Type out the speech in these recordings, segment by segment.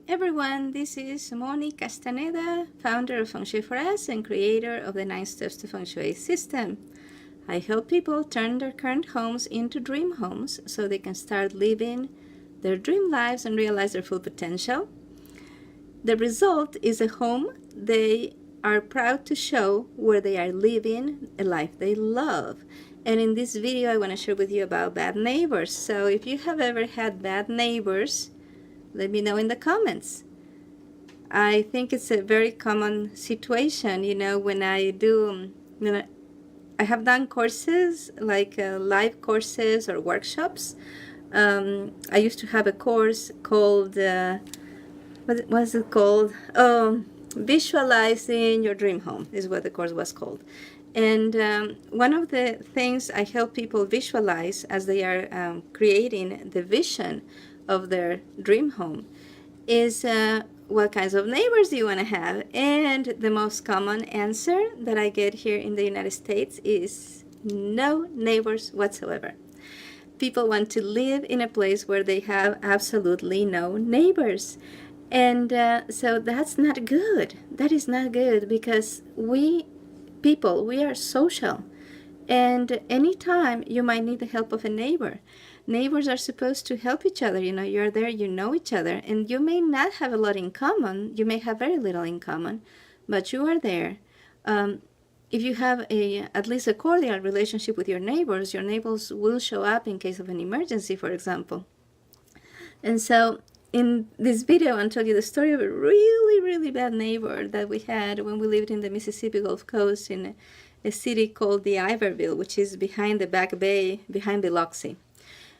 everyone, this is Moni Castaneda, founder of Feng Shui for Us and creator of the 9 Steps to Feng Shui system. I help people turn their current homes into dream homes so they can start living their dream lives and realize their full potential. The result is a home they are proud to show, where they are living a life they love. And in this video, I want to share with you about bad neighbors. So if you have ever had bad neighbors, let me know in the comments. I think it's a very common situation, when I do, I have done courses, like live courses or workshops. I used to have a course called, what was it called? Visualizing Your Dream Home is what the course was called. And one of the things I help people visualize as they are creating the vision of their dream home is what kinds of neighbors do you want to have? And the most common answer that I get here in the United States is no neighbors whatsoever. People want to live in a place where they have absolutely no neighbors. And so that's not good. That is not good, because we are social. And anytime you might need the help of a neighbor. Neighbors are supposed to help each other. You're there, you know each other, and you may not have a lot in common. You may have very little in common, but you are there. If you have at least a cordial relationship with your neighbors will show up in case of an emergency, for example. And so in this video, I'll tell you the story of a really, really bad neighbor that we had when we lived in the Mississippi Gulf Coast in a city called the Iberville, which is behind the Back Bay, behind Biloxi.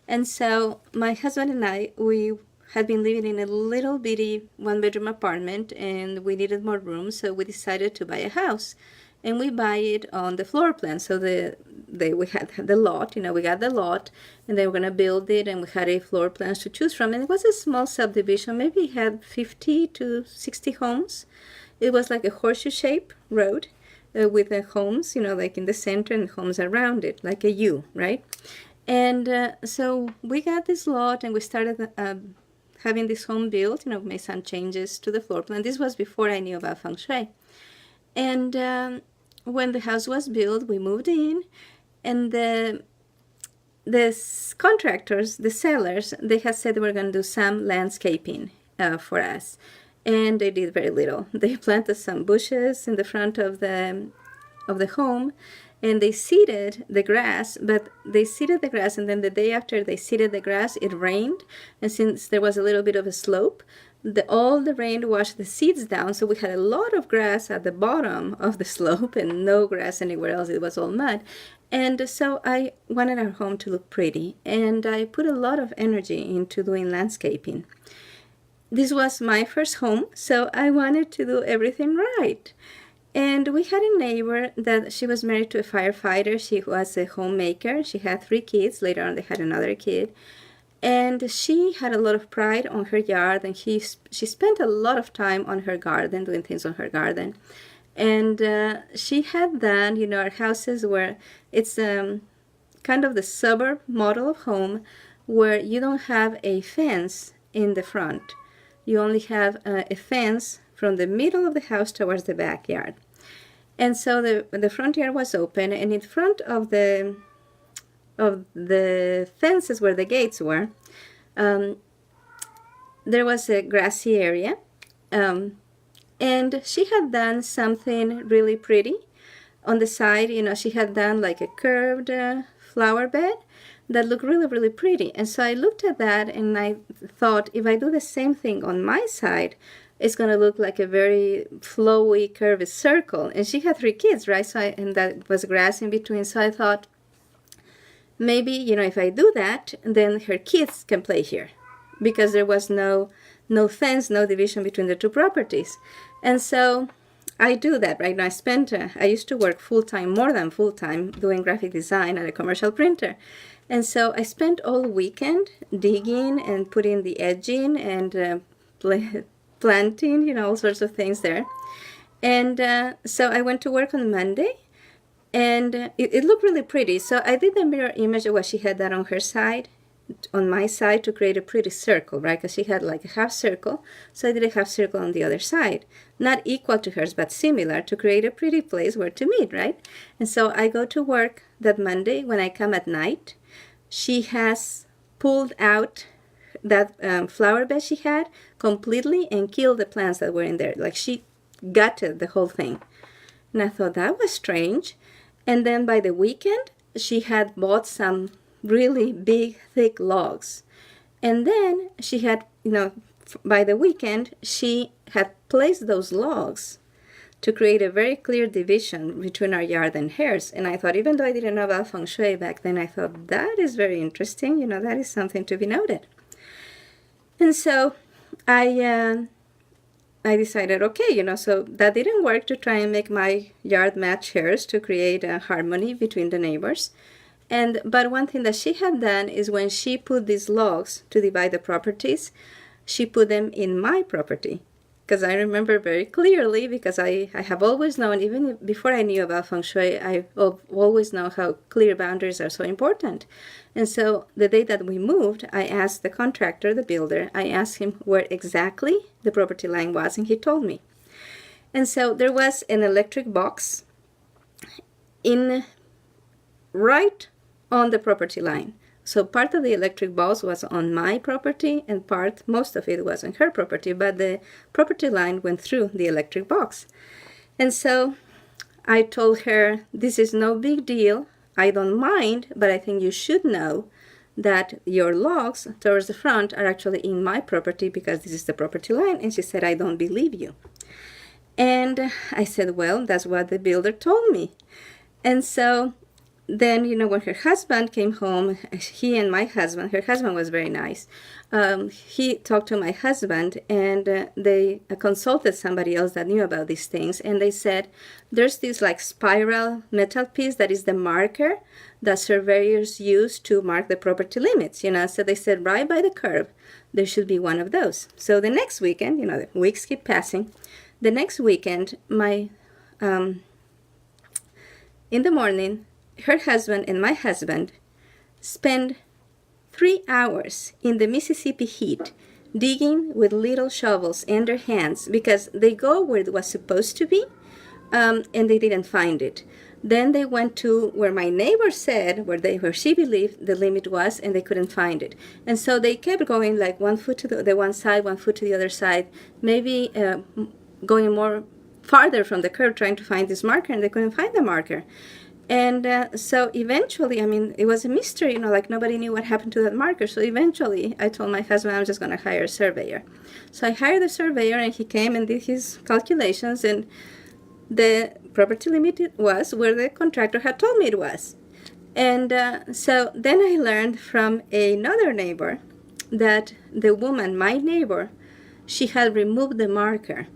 And so my husband and I, we had been living in a little bitty one-bedroom apartment, and we needed more room, so we decided to buy a house. And we buy it on the floor plan. So we had the lot, we got the lot, and they were going to build it, and we had a floor plans to choose from. And it was a small subdivision. Maybe it had 50 to 60 homes. It was like a horseshoe-shaped road with the homes, like in the center, and homes around it, like a U, right? And so we got this lot, and we started having this home built, made some changes to the floor plan. This was before I knew about Feng Shui. And when the house was built, we moved in, and the contractors, the sellers, they had said they were going to do some landscaping for us. And they did very little. They planted some bushes in the front of the home, and they seeded the grass, but they seeded the grass, and then the day after they seeded the grass, it rained. And since there was a little bit of a slope, all the rain washed the seeds down, so we had a lot of grass at the bottom of the slope and no grass anywhere else. It was all mud. And so I wanted our home to look pretty, and I put a lot of energy into doing landscaping. This was my first home, so I wanted to do everything right. And we had a neighbor that she was married to a firefighter. She was a homemaker. She had 3 kids. Later on, they had another kid. And she had a lot of pride on her yard, and she spent a lot of time on her garden, doing things on her garden. And she had done, our houses where it's kind of the suburb model of home, where you don't have a fence in the front. You only have a fence from the middle of the house towards the backyard. And so the front yard was open, and in front of the fences where the gates were, there was a grassy area. And she had done something really pretty. On the side, she had done like a curved flower bed that looked really, really pretty. And so I looked at that, and I thought, if I do the same thing on my side, it's going to look like a very flowy, curved circle. And she had 3 kids, right? So and that was grass in between. So I thought, maybe, if I do that, then her kids can play here, because there was no fence, no division between the 2 properties. And so I do that, right? Now I used to work full-time, more than full-time, doing graphic design at a commercial printer. And so I spent all weekend digging and putting the edging and planting, all sorts of things there. And so I went to work on Monday, and it looked really pretty. So I did the mirror image of what she had done on her side, on my side to create a pretty circle, right? Because she had like a half circle, so I did a half circle on the other side. Not equal to hers, but similar, to create a pretty place where to meet, right? And so I go to work that Monday. When I come at night, she has pulled out that flower bed she had completely and killed the plants that were in there. Like, she gutted the whole thing. And I thought that was strange. And then by the weekend, she had bought some really big, thick logs. And then she had, by the weekend, she had placed those logs to create a very clear division between our yard and hers. And I thought, even though I didn't know about Feng Shui back then, I thought, that is very interesting. That is something to be noted. And so I decided, okay, so that didn't work, to try and make my yard match hers, to create a harmony between the neighbors. But one thing that she had done is, when she put these logs to divide the properties, she put them in my property. Because I remember very clearly, because I have always known, even before I knew about Feng Shui, I've always known how clear boundaries are so important. And so the day that we moved, I asked the contractor, the builder, I asked him where exactly the property line was, and he told me. And so there was an electric box right on the property line. So part of the electric box was on my property, and most of it was on her property, but the property line went through the electric box. And so I told her, this is no big deal. I don't mind, but I think you should know that your logs towards the front are actually in my property, because this is the property line. And she said, I don't believe you. And I said, well, that's what the builder told me. And so then, when her husband came home, he and my husband, her husband was very nice. He talked to my husband, and they consulted somebody else that knew about these things. And they said, there's this like spiral metal piece that is the marker that surveyors use to mark the property limits, So they said, right by the curb, there should be one of those. So the next weekend, the weeks keep passing. The next weekend, in the morning, her husband and my husband spent 3 hours in the Mississippi heat digging with little shovels in their hands, because they go where it was supposed to be, and they didn't find it. Then they went to where my neighbor said, where she believed the limit was, and they couldn't find it. And so they kept going, like 1 foot to the one side, 1 foot to the other side, maybe going more farther from the curb, trying to find this marker, and they couldn't find the marker. And so eventually, it was a mystery, like nobody knew what happened to that marker. So eventually I told my husband, I'm just going to hire a surveyor. So I hired a surveyor, and he came and did his calculations, and the property limit was where the contractor had told me it was. And so then I learned from another neighbor that the woman, my neighbor, she had removed the marker.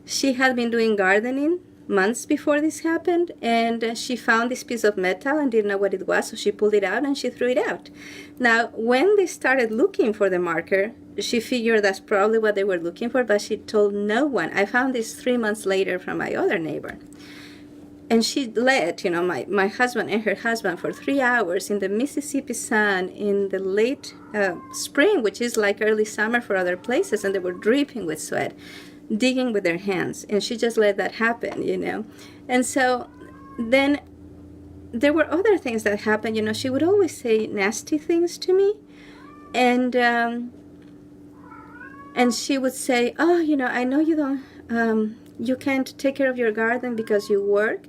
She had been doing gardening months before this happened, and she found this piece of metal and didn't know what it was, so she pulled it out and she threw it out. Now, when they started looking for the marker, she figured that's probably what they were looking for, but she told no one. I found this 3 months later from my other neighbor. And she led, my husband and her husband for 3 hours in the Mississippi sun in the late spring, which is like early summer for other places, and they were dripping with sweat, digging with their hands, and she just let that happen, And so then there were other things that happened. She would always say nasty things to me, and she would say, oh, I know you don't, you can't take care of your garden because you work,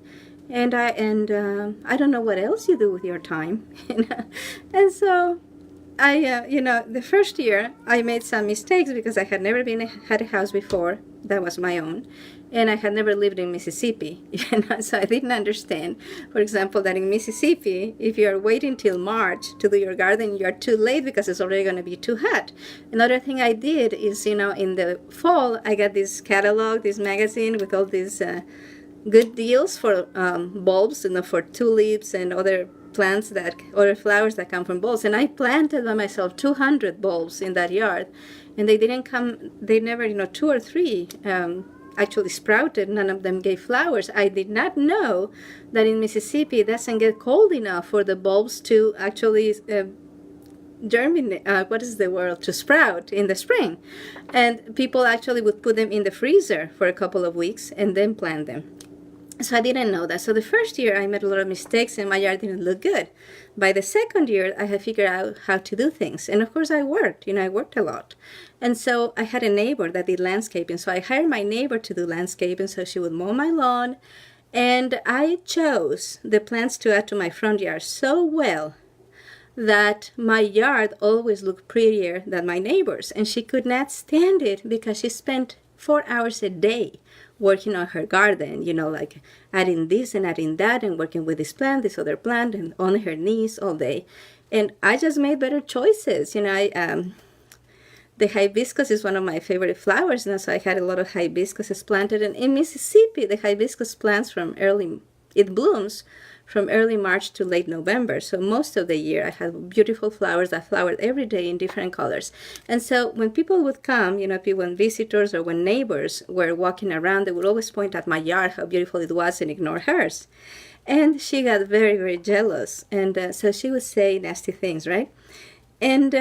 and I don't know what else you do with your time. And so I, the first year I made some mistakes, because I had never had a house before that was my own, and I had never lived in Mississippi, so I didn't understand, for example, that in Mississippi, if you are waiting till March to do your garden, you are too late, because it's already going to be too hot. Another thing I did is, in the fall, I got this catalog, this magazine with all these good deals for bulbs, for tulips and other plants or flowers that come from bulbs. And I planted by myself 200 bulbs in that yard, and they didn't come, they never, 2 or 3 actually sprouted. None of them gave flowers. I did not know that in Mississippi it doesn't get cold enough for the bulbs to actually germinate, what is the word, to sprout in the spring. And people actually would put them in the freezer for a couple of weeks and then plant them. So I didn't know that. So the first year I made a lot of mistakes and my yard didn't look good. By the second year, I had figured out how to do things. And of course I worked, I worked a lot. And so I had a neighbor that did landscaping. So I hired my neighbor to do landscaping, so she would mow my lawn. And I chose the plants to add to my front yard so well that my yard always looked prettier than my neighbor's. And she could not stand it because she spent 4 hours a day working on her garden, like adding this and adding that and working with this plant, this other plant, and on her knees all day. And I just made better choices. The hibiscus is one of my favorite flowers, and so I had a lot of hibiscuses planted. And in Mississippi, the hibiscus it blooms from early March to late November. So most of the year I had beautiful flowers that flowered every day in different colors. And so when people would come, when visitors or when neighbors were walking around, they would always point at my yard, how beautiful it was, and ignore hers. And she got very, very jealous. And so she would say nasty things, right? And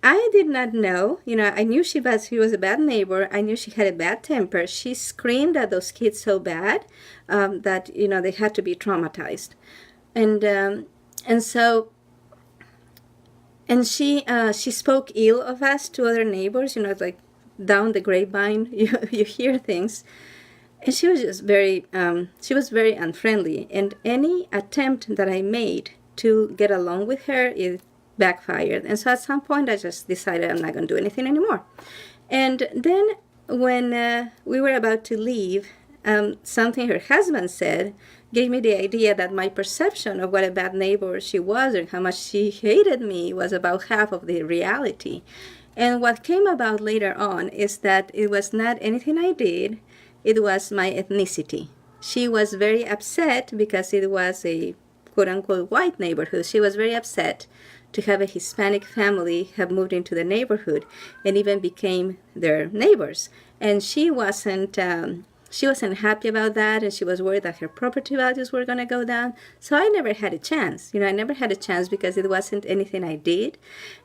I did not know, I knew she was a bad neighbor. I knew she had a bad temper. She screamed at those kids so bad that, they had to be traumatized. And she spoke ill of us to other neighbors, like down the grapevine, you hear things. And she was just very unfriendly. And any attempt that I made to get along with her, it backfired. And so at some point I just decided I'm not going to do anything anymore. And then when we were about to leave, something her husband said gave me the idea that my perception of what a bad neighbor she was and how much she hated me was about half of the reality. And what came about later on is that it was not anything I did, it was my ethnicity. She was very upset because it was a quote-unquote white neighborhood. She was very upset to have a Hispanic family have moved into the neighborhood and even became their neighbors. And she wasn't happy about that, and she was worried that her property values were going to go down. So I never had a chance. I never had a chance because it wasn't anything I did.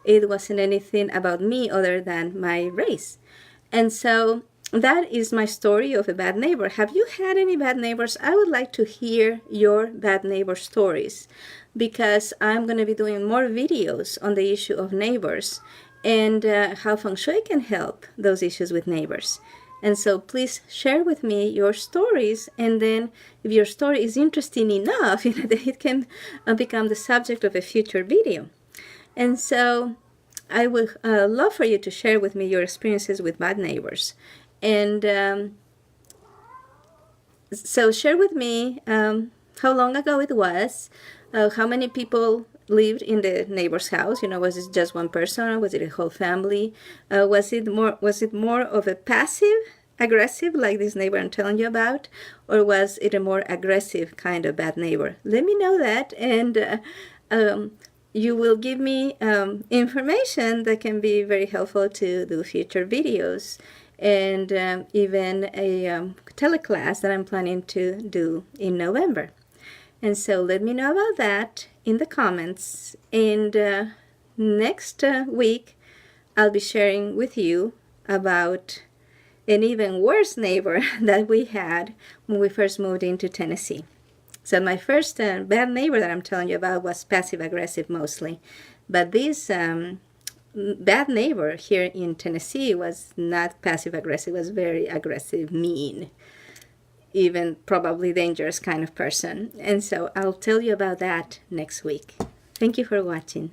It wasn't anything about me other than my race. And so that is my story of a bad neighbor. Have you had any bad neighbors? I would like to hear your bad neighbor stories, because I'm going to be doing more videos on the issue of neighbors and how Feng Shui can help those issues with neighbors. And so please share with me your stories, and then if your story is interesting enough, that it can become the subject of a future video. And so I would love for you to share with me your experiences with bad neighbors. And so share with me how long ago it was, how many people lived in the neighbor's house. Was it just one person, or was it a whole family? Was it more of a passive aggressive like this neighbor I'm telling you about, or was it a more aggressive kind of bad neighbor? Let me know that, and you will give me information that can be very helpful to do future videos, and even a teleclass that I'm planning to do in November. And so let me know about that in the comments. And next week, I'll be sharing with you about an even worse neighbor that we had when we first moved into Tennessee. So my first bad neighbor that I'm telling you about was passive-aggressive mostly. But this bad neighbor here in Tennessee was not passive-aggressive, was very aggressive, mean, even probably dangerous kind of person. And so I'll tell you about that next week. Thank you for watching.